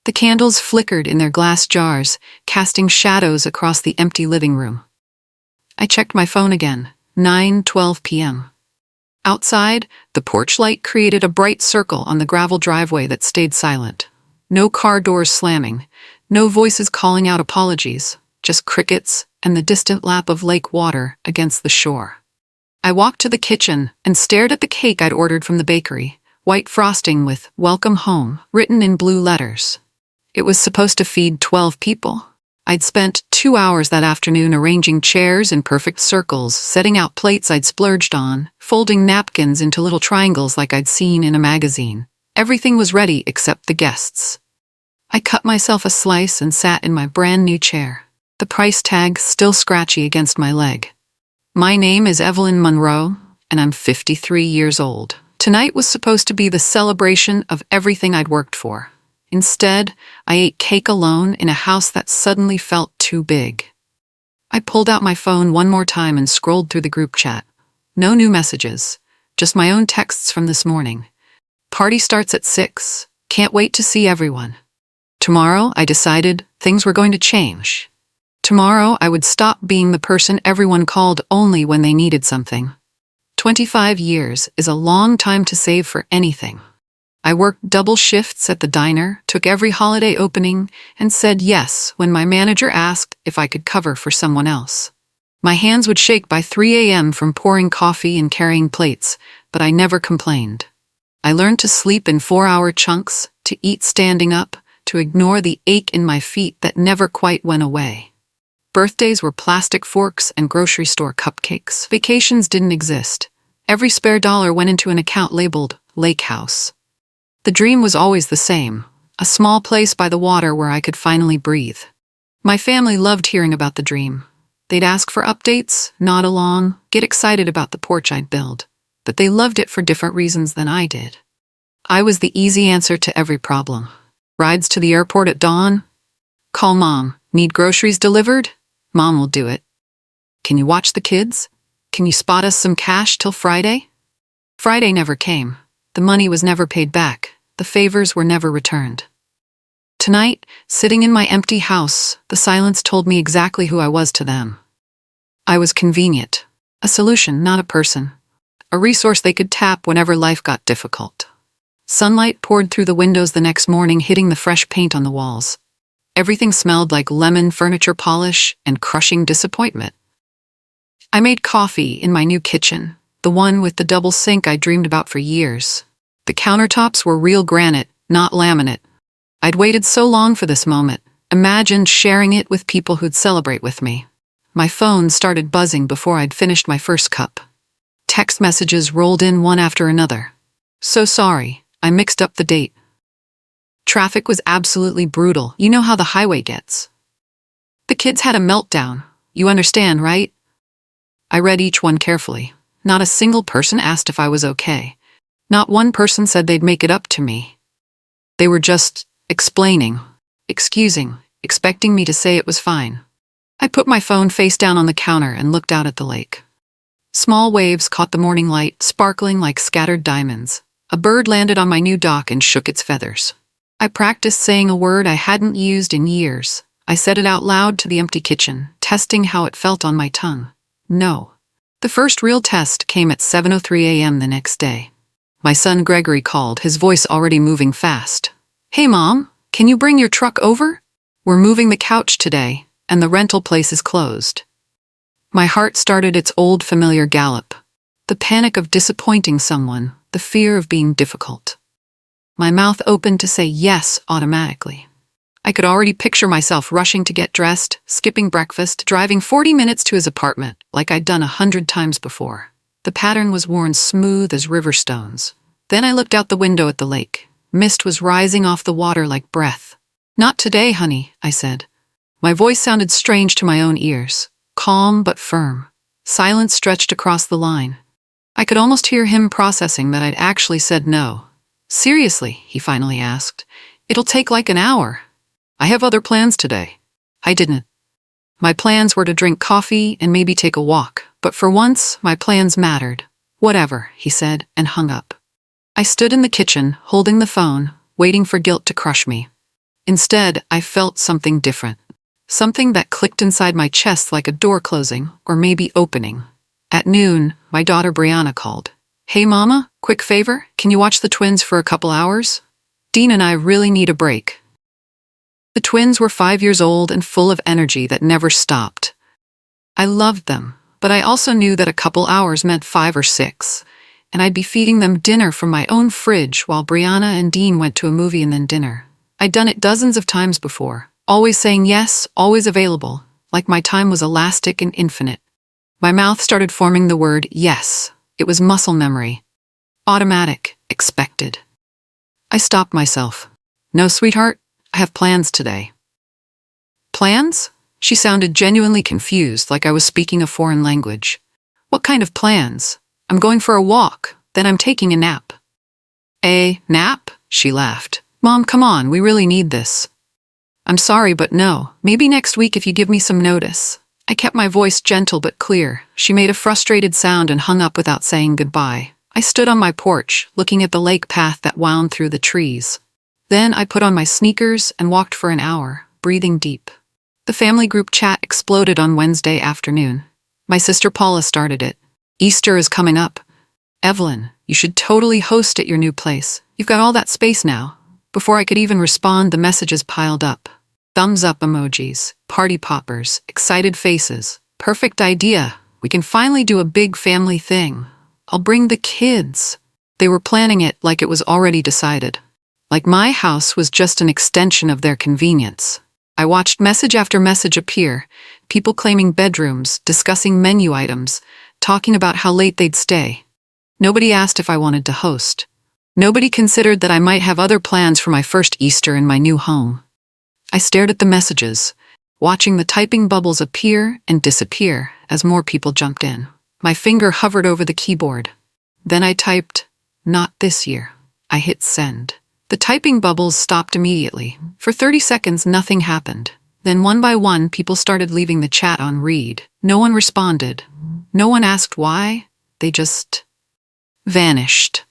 The candles flickered in their glass jars, casting shadows across the empty living room. I checked my phone again, 9:12 p.m. Outside, the porch light created a bright circle on the gravel driveway that stayed silent. No car doors slamming, no voices calling out apologies, just crickets and the distant lap of lake water against the shore. I walked to the kitchen and stared at the cake I'd ordered from the bakery, white frosting with "Welcome Home" written in blue letters. It was supposed to feed 12 people. I'd spent 2 hours that afternoon arranging chairs in perfect circles, setting out plates I'd splurged on, folding napkins into little triangles like I'd seen in a magazine. Everything was ready except the guests. I cut myself a slice and sat in my brand new chair, the price tag still scratchy against my leg. My name is Evelyn Monroe, and I'm 53 years old. Tonight was supposed to be the celebration of everything I'd worked for. Instead, I ate cake alone in a house that suddenly felt too big. I pulled out my phone one more time and scrolled through the group chat. No new messages, just my own texts from this morning. Party starts at 6. Can't wait to see everyone. Tomorrow, I decided, things were going to change. Tomorrow, I would stop being the person everyone called only when they needed something. 25 years is a long time to save for anything. I worked double shifts at the diner, took every holiday opening, and said yes when my manager asked if I could cover for someone else. My hands would shake by 3 a.m. from pouring coffee and carrying plates, but I never complained. I learned to sleep in 4-hour chunks, to eat standing up, to ignore the ache in my feet that never quite went away. Birthdays were plastic forks and grocery store cupcakes. Vacations didn't exist. Every spare dollar went into an account labeled Lake House. The dream was always the same, a small place by the water where I could finally breathe. My family loved hearing about the dream. They'd ask for updates, nod along, get excited about the porch I'd build, but they loved it for different reasons than I did. I was the easy answer to every problem. Rides to the airport at dawn? Call Mom. Need groceries delivered? Mom will do it. Can you watch the kids? Can you spot us some cash till Friday? Friday never came. The money was never paid back. The favors were never returned. Tonight, sitting in my empty house, the silence told me exactly who I was to them. I was convenient. A solution, not a person. A resource they could tap whenever life got difficult. Sunlight poured through the windows the next morning, hitting the fresh paint on the walls. Everything smelled like lemon furniture polish and crushing disappointment. I made coffee in my new kitchen, the one with the double sink I dreamed about for years. The countertops were real granite, not laminate. I'd waited so long for this moment, imagined sharing it with people who'd celebrate with me. My phone started buzzing before I'd finished my first cup. Text messages rolled in one after another. So sorry, I mixed up the date. Traffic was absolutely brutal. You know how the highway gets. The kids had a meltdown. You understand, right? I read each one carefully. Not a single person asked if I was okay. Not one person said they'd make it up to me. They were just explaining, excusing, expecting me to say it was fine. I put my phone face down on the counter and looked out at the lake. Small waves caught the morning light, sparkling like scattered diamonds. A bird landed on my new dock and shook its feathers. I practiced saying a word I hadn't used in years. I said it out loud to the empty kitchen, testing how it felt on my tongue. No. The first real test came at 7:03 a.m. the next day. My son Gregory called, his voice already moving fast. Hey Mom, can you bring your truck over? We're moving the couch today, and the rental place is closed. My heart started its old familiar gallop. The panic of disappointing someone, the fear of being difficult. My mouth opened to say yes automatically. I could already picture myself rushing to get dressed, skipping breakfast, driving 40 minutes to his apartment, like I'd done 100 times before. The pattern was worn smooth as river stones. Then I looked out the window at the lake. Mist was rising off the water like breath. Not today, honey, I said. My voice sounded strange to my own ears, calm but firm. Silence stretched across the line. I could almost hear him processing that I'd actually said no. Seriously, he finally asked. It'll take like an hour. I have other plans today. I didn't. My plans were to drink coffee and maybe take a walk, but for once, my plans mattered. Whatever, he said, and hung up. I stood in the kitchen, holding the phone, waiting for guilt to crush me. Instead, I felt something different. Something that clicked inside my chest like a door closing, or maybe opening. At noon, my daughter Brianna called. "Hey mama, quick favor, can you watch the twins for a couple hours? Dean and I really need a break." The twins were 5 years old and full of energy that never stopped. I loved them, but I also knew that a couple hours meant 5 or 6, and I'd be feeding them dinner from my own fridge while Brianna and Dean went to a movie and then dinner. I'd done it dozens of times before, always saying yes, always available, like my time was elastic and infinite. My mouth started forming the word yes. It was muscle memory. Automatic, expected. I stopped myself. "No, sweetheart, I have plans today." "Plans?" She sounded genuinely confused, like I was speaking a foreign language. "What kind of plans? I'm going for a walk, then I'm taking a nap." "A nap?" She laughed. "Mom, come on, we really need this." "I'm sorry, but no. Maybe next week if you give me some notice." I kept my voice gentle but clear. She made a frustrated sound and hung up without saying goodbye. I stood on my porch, looking at the lake path that wound through the trees. Then I put on my sneakers and walked for an hour, breathing deep. The family group chat exploded on Wednesday afternoon. My sister Paula started it. "Easter is coming up. Evelyn, you should totally host at your new place. You've got all that space now." Before I could even respond, the messages piled up. Thumbs up emojis, party poppers, excited faces. "Perfect idea. We can finally do a big family thing. I'll bring the kids." They were planning it like it was already decided. Like my house was just an extension of their convenience. I watched message after message appear, people claiming bedrooms, discussing menu items, talking about how late they'd stay. Nobody asked if I wanted to host. Nobody considered that I might have other plans for my first Easter in my new home. I stared at the messages, watching the typing bubbles appear and disappear as more people jumped in. My finger hovered over the keyboard. Then I typed, "Not this year." I hit send. The typing bubbles stopped immediately. For 30 seconds, nothing happened. Then one by one, people started leaving the chat on read. No one responded. No one asked why. They just vanished.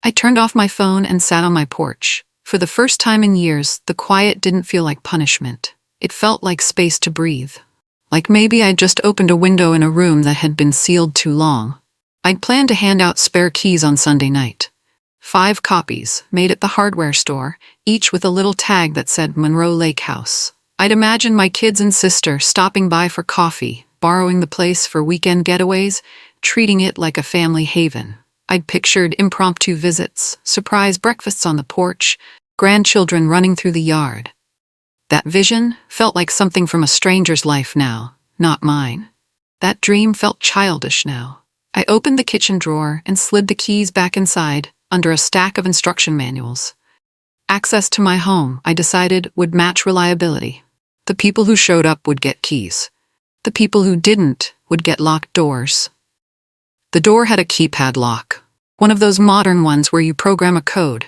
I turned off my phone and sat on my porch. For the first time in years, the quiet didn't feel like punishment. It felt like space to breathe. Like maybe I'd just opened a window in a room that had been sealed too long. I'd planned to hand out spare keys on Sunday night. 5 copies, made at the hardware store, each with a little tag that said Monroe Lake House. I'd imagined my kids and sister stopping by for coffee, borrowing the place for weekend getaways, treating it like a family haven. I'd pictured impromptu visits, surprise breakfasts on the porch, grandchildren running through the yard. That vision felt like something from a stranger's life now, not mine. That dream felt childish now. I opened the kitchen drawer and slid the keys back inside, under a stack of instruction manuals. Access to my home, I decided, would match reliability. The people who showed up would get keys. The people who didn't would get locked doors. The door had a keypad lock, one of those modern ones where you program a code.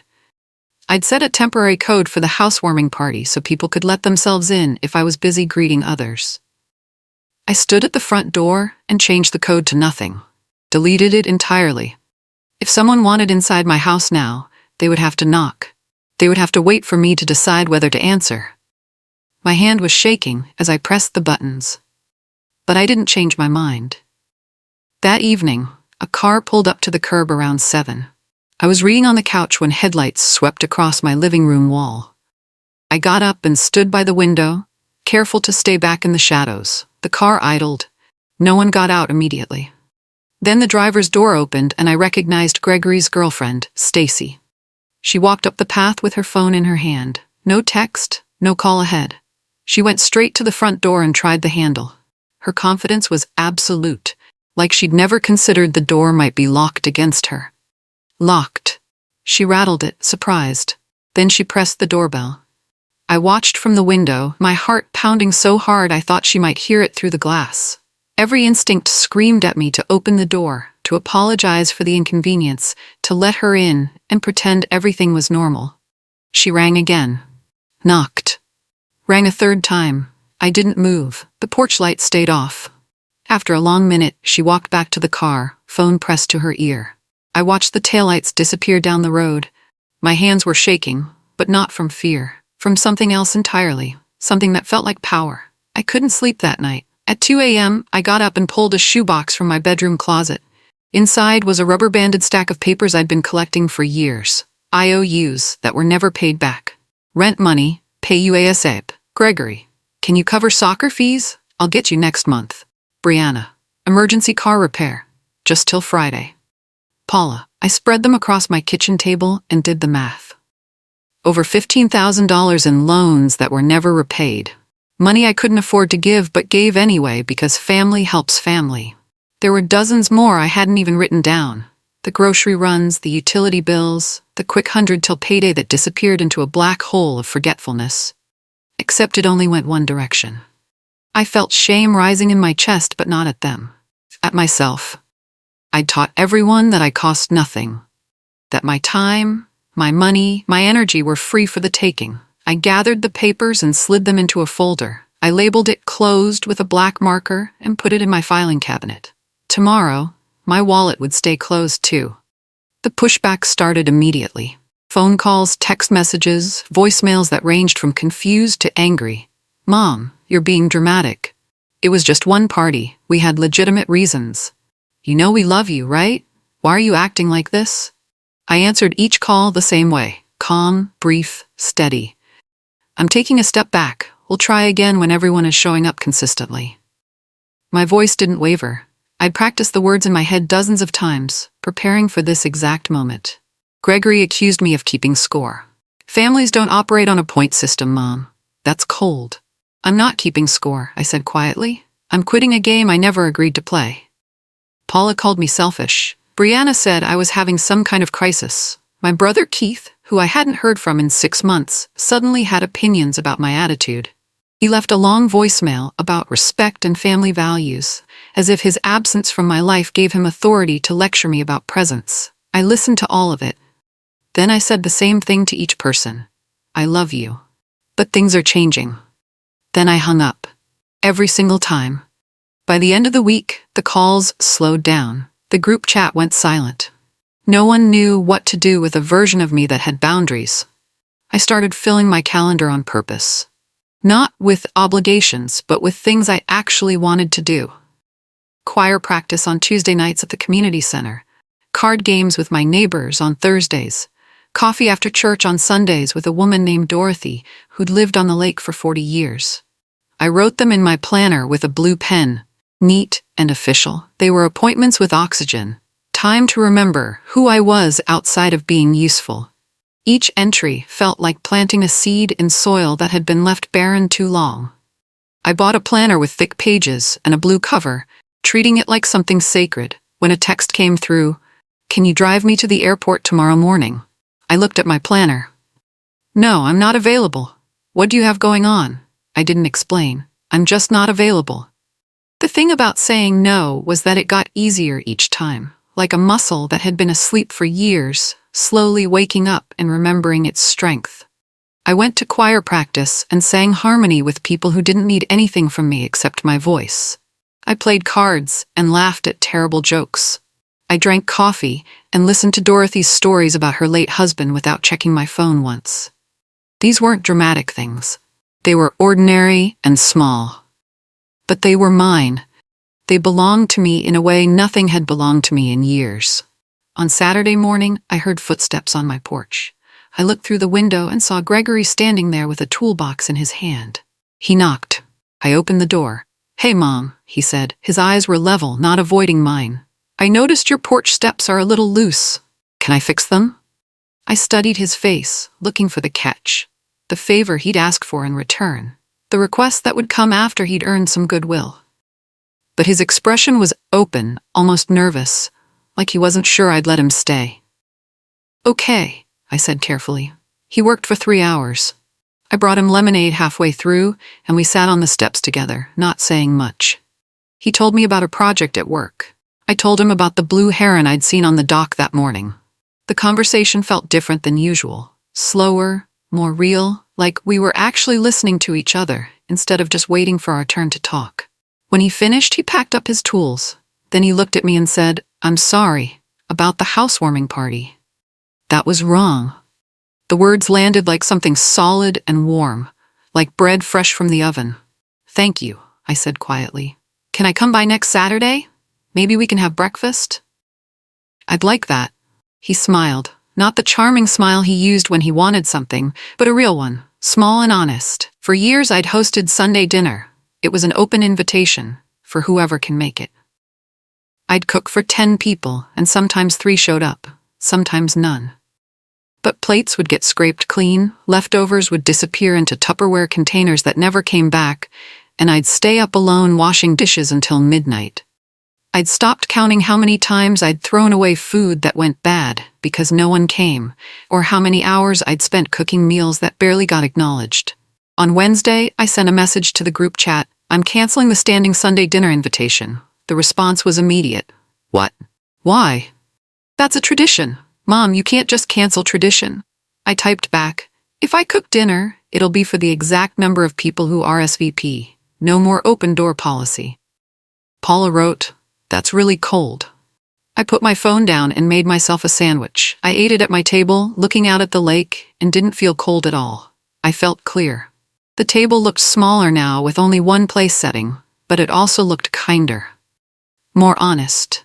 I'd set a temporary code for the housewarming party so people could let themselves in if I was busy greeting others. I stood at the front door and changed the code to nothing, deleted it entirely. If someone wanted inside my house now, they would have to knock. They would have to wait for me to decide whether to answer. My hand was shaking as I pressed the buttons. But I didn't change my mind. That evening, a car pulled up to the curb around 7. I was reading on the couch when headlights swept across my living room wall. I got up and stood by the window, careful to stay back in the shadows. The car idled. No one got out immediately. Then the driver's door opened and I recognized Gregory's girlfriend, Stacy. She walked up the path with her phone in her hand. No text, no call ahead. She went straight to the front door and tried the handle. Her confidence was absolute, like she'd never considered the door might be locked against her. Locked. She rattled it, surprised. Then she pressed the doorbell. I watched from the window, my heart pounding so hard I thought she might hear it through the glass. Every instinct screamed at me to open the door, to apologize for the inconvenience, to let her in and pretend everything was normal. She rang again. Knocked. Rang a third time. I didn't move. The porch light stayed off. After a long minute, she walked back to the car, phone pressed to her ear. I watched the taillights disappear down the road. My hands were shaking, but not from fear, from something else entirely, something that felt like power. I couldn't sleep that night. At 2 a.m., I got up and pulled a shoebox from my bedroom closet. Inside was a rubber-banded stack of papers I'd been collecting for years. IOUs that were never paid back. Rent money, pay you ASAP. Gregory, can you cover soccer fees? I'll get you next month. Brianna, emergency car repair, just till Friday. Paula, I spread them across my kitchen table and did the math. Over $15,000 in loans that were never repaid. Money I couldn't afford to give but gave anyway because family helps family. There were dozens more I hadn't even written down. The grocery runs, the utility bills, the quick 100 till payday that disappeared into a black hole of forgetfulness. Except it only went one direction. I felt shame rising in my chest, but not at them. At myself. I'd taught everyone that I cost nothing. That my time, my money, my energy were free for the taking. I gathered the papers and slid them into a folder. I labeled it closed with a black marker and put it in my filing cabinet. Tomorrow, my wallet would stay closed too. The pushback started immediately. Phone calls, text messages, voicemails that ranged from confused to angry. Mom, you're being dramatic. It was just one party. We had legitimate reasons. You know we love you, right? Why are you acting like this? I answered each call the same way. Calm, brief, steady. I'm taking a step back. We'll try again when everyone is showing up consistently. My voice didn't waver. I'd practiced the words in my head dozens of times, preparing for this exact moment. Gregory accused me of keeping score. Families don't operate on a point system, Mom. That's cold. I'm not keeping score, I said quietly. I'm quitting a game I never agreed to play. Paula called me selfish. Brianna said I was having some kind of crisis. My brother Keith, who I hadn't heard from in 6 months, suddenly had opinions about my attitude. He left a long voicemail about respect and family values, as if his absence from my life gave him authority to lecture me about presence. I listened to all of it. Then I said the same thing to each person. I love you. But things are changing. Then I hung up. Every single time. By the end of the week, the calls slowed down. The group chat went silent. No one knew what to do with a version of me that had boundaries. I started filling my calendar on purpose. Not with obligations, but with things I actually wanted to do. Choir practice on Tuesday nights at the community center. Card games with my neighbors on Thursdays. Coffee after church on Sundays with a woman named Dorothy who'd lived on the lake for 40 years. I wrote them in my planner with a blue pen. Neat and official. They were appointments with oxygen. Time to remember who I was outside of being useful. Each entry felt like planting a seed in soil that had been left barren too long. I bought a planner with thick pages and a blue cover, treating it like something sacred, when a text came through, "Can you drive me to the airport tomorrow morning?" I looked at my planner. "No, I'm not available." "What do you have going on?" I didn't explain. "I'm just not available." The thing about saying no was that it got easier each time, like a muscle that had been asleep for years, slowly waking up and remembering its strength. I went to choir practice and sang harmony with people who didn't need anything from me except my voice. I played cards and laughed at terrible jokes. I drank coffee and listened to Dorothy's stories about her late husband without checking my phone once. These weren't dramatic things. They were ordinary and small. But they were mine. They belonged to me in a way nothing had belonged to me in years. On Saturday morning, I heard footsteps on my porch. I looked through the window and saw Gregory standing there with a toolbox in his hand. He knocked. I opened the door. "Hey, Mom," he said. His eyes were level, not avoiding mine. "I noticed your porch steps are a little loose. Can I fix them?" I studied his face, looking for the catch. The favor he'd asked for in return. The request that would come after he'd earned some goodwill. But his expression was open, almost nervous, like he wasn't sure I'd let him stay. "Okay," I said carefully. He worked for 3 hours. I brought him lemonade halfway through, and we sat on the steps together, not saying much. He told me about a project at work. I told him about the blue heron I'd seen on the dock that morning. The conversation felt different than usual. Slower, more real, like we were actually listening to each other, instead of just waiting for our turn to talk. When he finished, he packed up his tools. Then he looked at me and said, "I'm sorry about the housewarming party. That was wrong." The words landed like something solid and warm, like bread fresh from the oven. "Thank you," I said quietly. "Can I come by next Saturday? Maybe we can have breakfast?" "I'd like that." He smiled, not the charming smile he used when he wanted something, but a real one, small and honest. For years I'd hosted Sunday dinner. It was an open invitation for whoever can make it. I'd cook for 10 people, and sometimes 3 showed up, sometimes none. But plates would get scraped clean, leftovers would disappear into Tupperware containers that never came back, and I'd stay up alone washing dishes until midnight. I'd stopped counting how many times I'd thrown away food that went bad because no one came, or how many hours I'd spent cooking meals that barely got acknowledged. On Wednesday, I sent a message to the group chat, "I'm canceling the standing Sunday dinner invitation." The response was immediate. "What? Why? That's a tradition. Mom, you can't just cancel tradition." I typed back, "If I cook dinner, it'll be for the exact number of people who RSVP. No more open door policy." Paula wrote, "That's really cold." I put my phone down and made myself a sandwich. I ate it at my table, looking out at the lake, and didn't feel cold at all. I felt clear. The table looked smaller now with only one place setting, but it also looked kinder. More honest.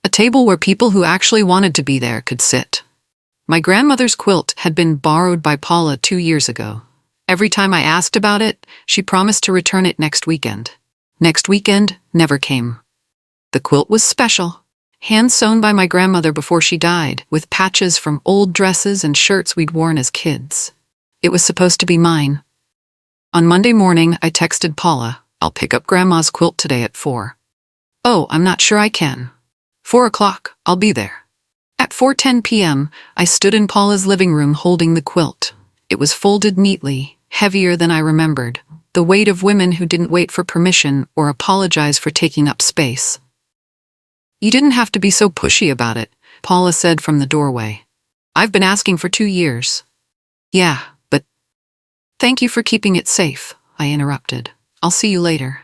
A table where people who actually wanted to be there could sit. My grandmother's quilt had been borrowed by Paula 2 years ago. Every time I asked about it, she promised to return it next weekend. Next weekend never came. The quilt was special, hand-sewn by my grandmother before she died, with patches from old dresses and shirts we'd worn as kids. It was supposed to be mine. On Monday morning, I texted Paula, "I'll pick up Grandma's quilt today at 4. "Oh, I'm not sure I can." 4 o'clock, I'll be there. At 4:10 p.m., I stood in Paula's living room holding the quilt. It was folded neatly, heavier than I remembered, the weight of women who didn't wait for permission or apologize for taking up space. "You didn't have to be so pushy about it," Paula said from the doorway. "I've been asking for 2 years. "Yeah, but..." "Thank you for keeping it safe," I interrupted. "I'll see you later."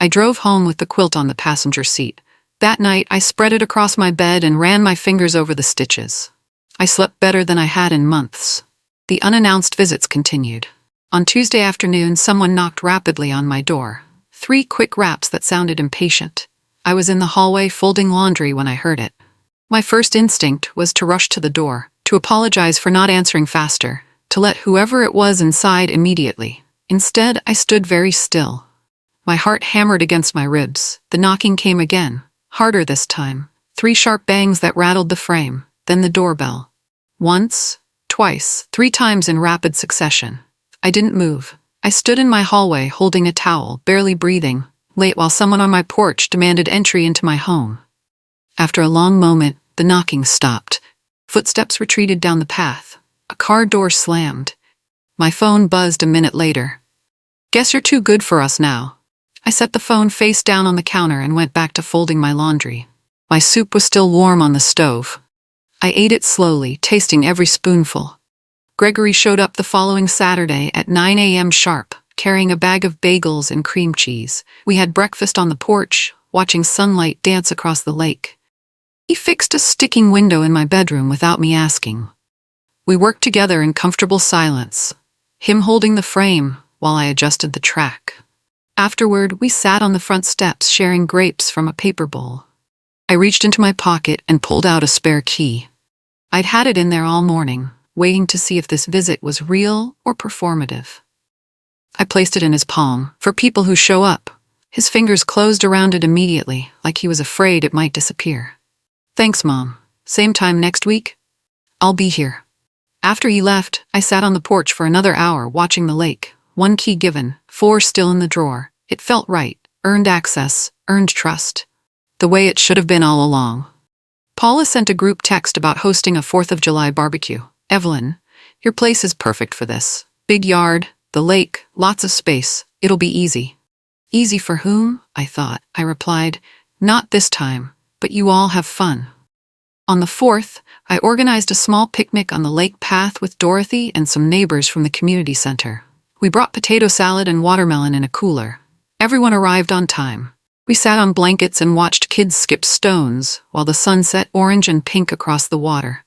I drove home with the quilt on the passenger seat. That night, I spread it across my bed and ran my fingers over the stitches. I slept better than I had in months. The unannounced visits continued. On Tuesday afternoon, someone knocked rapidly on my door. 3 quick raps that sounded impatient. I was in the hallway folding laundry when I heard it. My first instinct was to rush to the door, to apologize for not answering faster, to let whoever it was inside immediately. Instead, I stood very still. My heart hammered against my ribs. The knocking came again. Harder this time. 3 sharp bangs that rattled the frame, then the doorbell. Once, twice, 3 times in rapid succession. I didn't move. I stood in my hallway holding a towel, barely breathing, late while someone on my porch demanded entry into my home. After a long moment, the knocking stopped. Footsteps retreated down the path. A car door slammed. My phone buzzed a minute later. "Guess you're too good for us now." I set the phone face down on the counter and went back to folding my laundry. My soup was still warm on the stove. I ate it slowly, tasting every spoonful. Gregory showed up the following Saturday at 9 a.m. sharp, carrying a bag of bagels and cream cheese. We had breakfast on the porch, watching sunlight dance across the lake. He fixed a sticking window in my bedroom without me asking. We worked together in comfortable silence, him holding the frame while I adjusted the track. Afterward, we sat on the front steps sharing grapes from a paper bowl. I reached into my pocket and pulled out a spare key. I'd had it in there all morning, waiting to see if this visit was real or performative. I placed it in his palm, for people who show up. His fingers closed around it immediately, like he was afraid it might disappear. "Thanks, Mom. Same time next week?" "I'll be here." After he left, I sat on the porch for another hour watching the lake. 1 key given, 4 still in the drawer. It felt right. Earned access, earned trust. The way it should have been all along. Paula sent a group text about hosting a 4th of July barbecue. "Evelyn, your place is perfect for this. Big yard, the lake, lots of space. It'll be easy." "Easy for whom?" I thought. I replied, "Not this time, but you all have fun." On the 4th, I organized a small picnic on the lake path with Dorothy and some neighbors from the community center. We brought potato salad and watermelon in a cooler. Everyone arrived on time. We sat on blankets and watched kids skip stones while the sun set orange and pink across the water.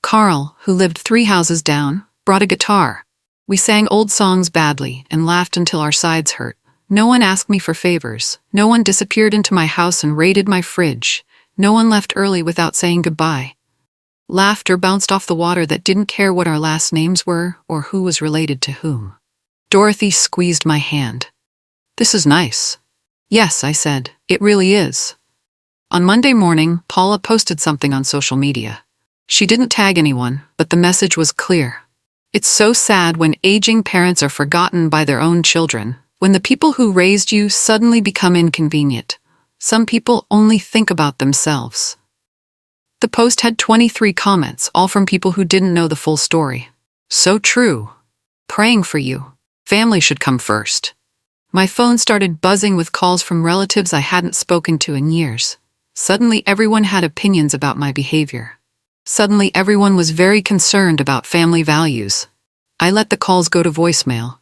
Carl, who lived 3 houses down, brought a guitar. We sang old songs badly and laughed until our sides hurt. No one asked me for favors. No one disappeared into my house and raided my fridge. No one left early without saying goodbye. Laughter bounced off the water that didn't care what our last names were or who was related to whom. Dorothy squeezed my hand. "This is nice." "Yes," I said, "it really is." On Monday morning, Paula posted something on social media. She didn't tag anyone, but the message was clear. It's so sad when aging parents are forgotten by their own children, when the people who raised you suddenly become inconvenient. Some people only think about themselves. The post had 23 comments, all from people who didn't know the full story. "So true. Praying for you. Family should come first." My phone started buzzing with calls from relatives I hadn't spoken to in years. Suddenly everyone had opinions about my behavior. Suddenly everyone was very concerned about family values. I let the calls go to voicemail.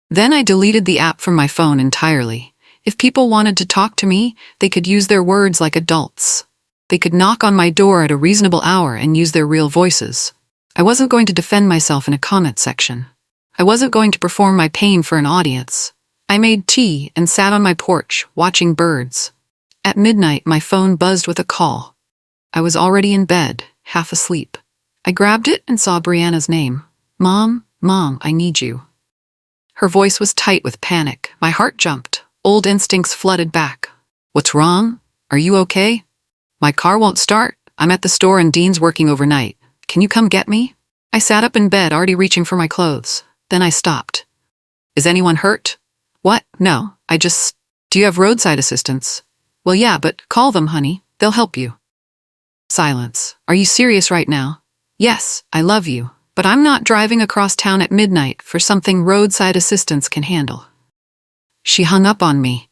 Then I deleted the app from my phone entirely. If people wanted to talk to me, they could use their words like adults. They could knock on my door at a reasonable hour and use their real voices. I wasn't going to defend myself in a comment section. I wasn't going to perform my pain for an audience. I made tea and sat on my porch, watching birds. At midnight, my phone buzzed with a call. I was already in bed, half asleep. I grabbed it and saw Brianna's name. "Mom, Mom, I need you." Her voice was tight with panic. My heart jumped. Old instincts flooded back. "What's wrong? Are you okay?" "My car won't start. I'm at the store and Dean's working overnight. Can you come get me?" I sat up in bed, already reaching for my clothes. Then I stopped. "Is anyone hurt?" "What? No, Do you have roadside assistance?" "Well, yeah, but call them, honey. They'll help you." Silence. "Are you serious right now?" "Yes, I love you. But I'm not driving across town at midnight for something roadside assistance can handle." She hung up on me.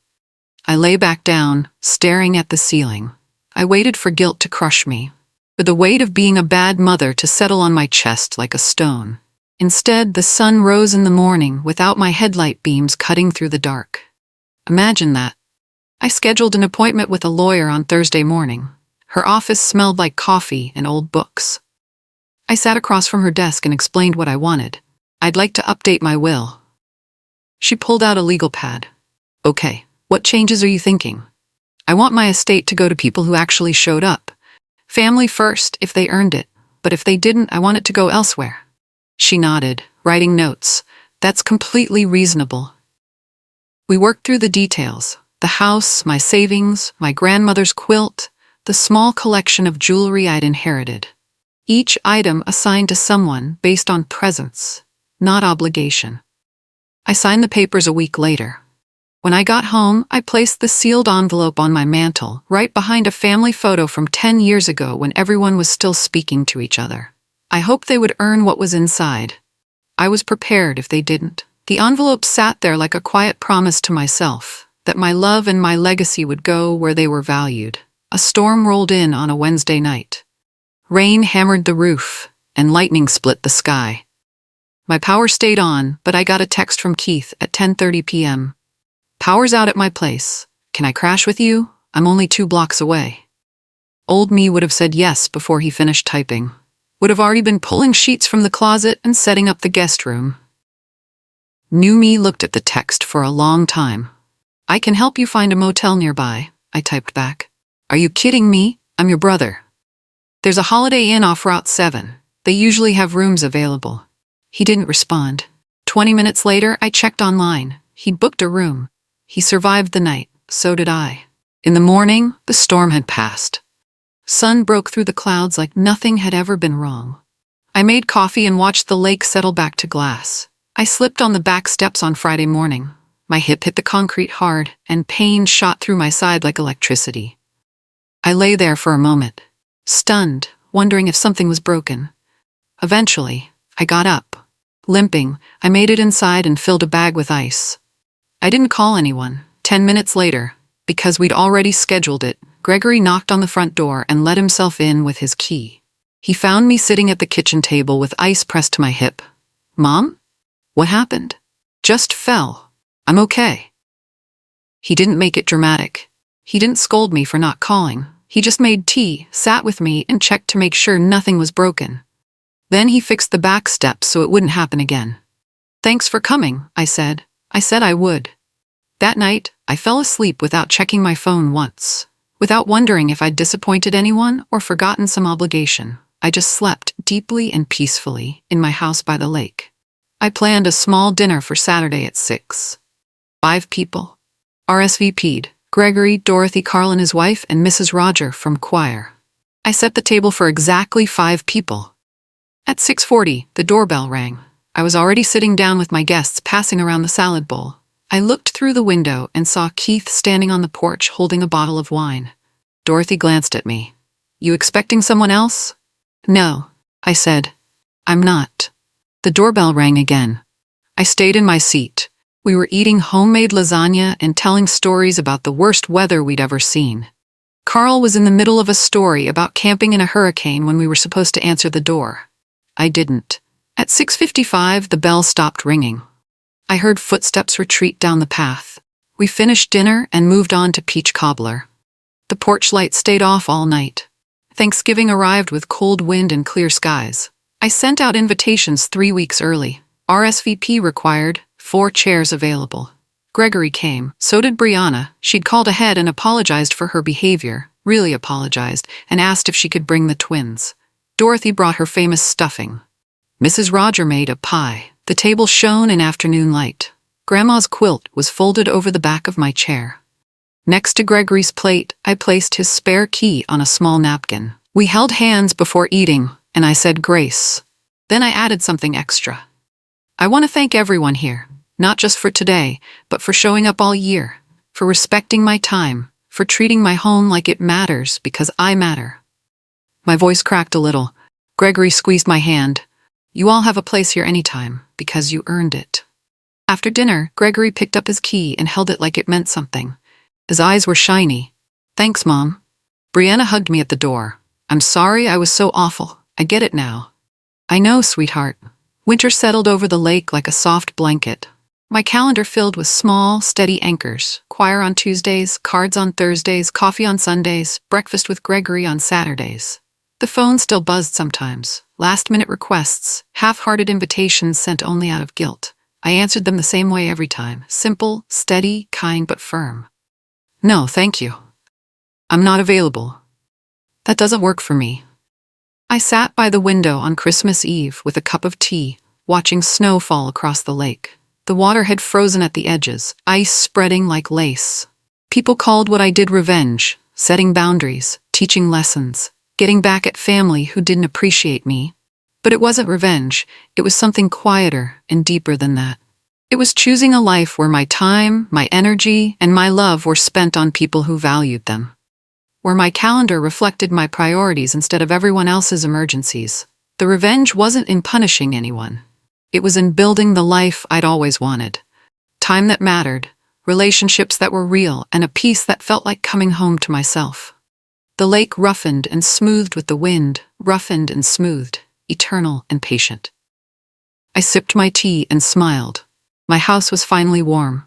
I lay back down, staring at the ceiling. I waited for guilt to crush me, for the weight of being a bad mother to settle on my chest like a stone. Instead, the sun rose in the morning without my headlight beams cutting through the dark. Imagine that. I scheduled an appointment with a lawyer on Thursday morning. Her office smelled like coffee and old books. I sat across from her desk and explained what I wanted. "I'd like to update my will." She pulled out a legal pad. "Okay, what changes are you thinking?" "I want my estate to go to people who actually showed up. Family first if they earned it, but if they didn't, I want it to go elsewhere." She nodded, writing notes. "That's completely reasonable." We worked through the details. The house, my savings, my grandmother's quilt, the small collection of jewelry I'd inherited. Each item assigned to someone based on presence, not obligation. I signed the papers a week later. When I got home, I placed the sealed envelope on my mantel, right behind a family photo from 10 years ago when everyone was still speaking to each other. I hoped they would earn what was inside. I was prepared if they didn't. The envelope sat there like a quiet promise to myself, that my love and my legacy would go where they were valued. A storm rolled in on a Wednesday night. Rain hammered the roof, and lightning split the sky. My power stayed on, but I got a text from Keith at 10:30 p.m. "Power's out at my place. Can I crash with you? I'm only 2 blocks away." Old me would have said yes before he finished typing. Would have already been pulling sheets from the closet and setting up the guest room. New me looked at the text for a long time. "I can help you find a motel nearby," I typed back. "Are you kidding me? I'm your brother." "There's a Holiday Inn off Route 7. They usually have rooms available." He didn't respond. 20 minutes later, I checked online. He'd booked a room. He survived the night. So did I. In the morning, the storm had passed. Sun broke through the clouds like nothing had ever been wrong. I made coffee and watched the lake settle back to glass. I slipped on the back steps on Friday morning. My hip hit the concrete hard, and pain shot through my side like electricity. I lay there for a moment, stunned, wondering if something was broken. Eventually, I got up. Limping, I made it inside and filled a bag with ice. I didn't call anyone. 10 minutes later, because we'd already scheduled it, Gregory knocked on the front door and let himself in with his key. He found me sitting at the kitchen table with ice pressed to my hip. "Mom? What happened?" "Just fell. I'm okay." He didn't make it dramatic. He didn't scold me for not calling. He just made tea, sat with me, and checked to make sure nothing was broken. Then he fixed the back steps so it wouldn't happen again. Thanks for coming, I said. I said I would. That night, I fell asleep without checking my phone once, without wondering if I'd disappointed anyone or forgotten some obligation. I just slept deeply and peacefully in my house by the lake. I planned a small dinner for Saturday at 6. 5 people. RSVP'd: Gregory, Dorothy, Carl and his wife, and Mrs. Roger from choir. I set the table for exactly 5 people. At 6:40, the doorbell rang. I was already sitting down with my guests, passing around the salad bowl. I looked through the window and saw Keith standing on the porch holding a bottle of wine. Dorothy glanced at me. You expecting someone else? No, I said. I'm not. The doorbell rang again. I stayed in my seat. We were eating homemade lasagna and telling stories about the worst weather we'd ever seen. Carl was in the middle of a story about camping in a hurricane when we were supposed to answer the door. I didn't. At 6:55, the bell stopped ringing. I heard footsteps retreat down the path. We finished dinner and moved on to peach cobbler. The porch light stayed off all night. Thanksgiving arrived with cold wind and clear skies. I sent out invitations 3 weeks early. RSVP required, 4 chairs available. Gregory came, so did Brianna. She'd called ahead and apologized for her behavior, really apologized, and asked if she could bring the twins. Dorothy brought her famous stuffing. Mrs. Roger made a pie. The table shone in afternoon light. Grandma's quilt was folded over the back of my chair. Next to Gregory's plate, I placed his spare key on a small napkin. We held hands before eating, and I said grace. Then I added something extra. I want to thank everyone here, not just for today, but for showing up all year, for respecting my time, for treating my home like it matters because I matter. My voice cracked a little. Gregory squeezed my hand. You all have a place here anytime, because you earned it. After dinner, Gregory picked up his key and held it like it meant something. His eyes were shiny. Thanks, Mom. Brianna hugged me at the door. I'm sorry I was so awful. I get it now. I know, sweetheart. Winter settled over the lake like a soft blanket. My calendar filled with small, steady anchors. Choir on Tuesdays, cards on Thursdays, coffee on Sundays, breakfast with Gregory on Saturdays. The phone still buzzed sometimes. Last-minute requests, half-hearted invitations sent only out of guilt. I answered them the same way every time. Simple, steady, kind, but firm. No, thank you. I'm not available. That doesn't work for me. I sat by the window on Christmas Eve with a cup of tea, watching snow fall across the lake. The water had frozen at the edges, ice spreading like lace. People called what I did revenge, setting boundaries, teaching lessons, getting back at family who didn't appreciate me. But it wasn't revenge. It was something quieter and deeper than that. It was choosing a life where my time, my energy, and my love were spent on people who valued them. Where my calendar reflected my priorities instead of everyone else's emergencies. The revenge wasn't in punishing anyone. It was in building the life I'd always wanted. Time that mattered, relationships that were real, and a peace that felt like coming home to myself. The lake roughened and smoothed with the wind, roughened and smoothed, eternal and patient. I sipped my tea and smiled. My house was finally warm.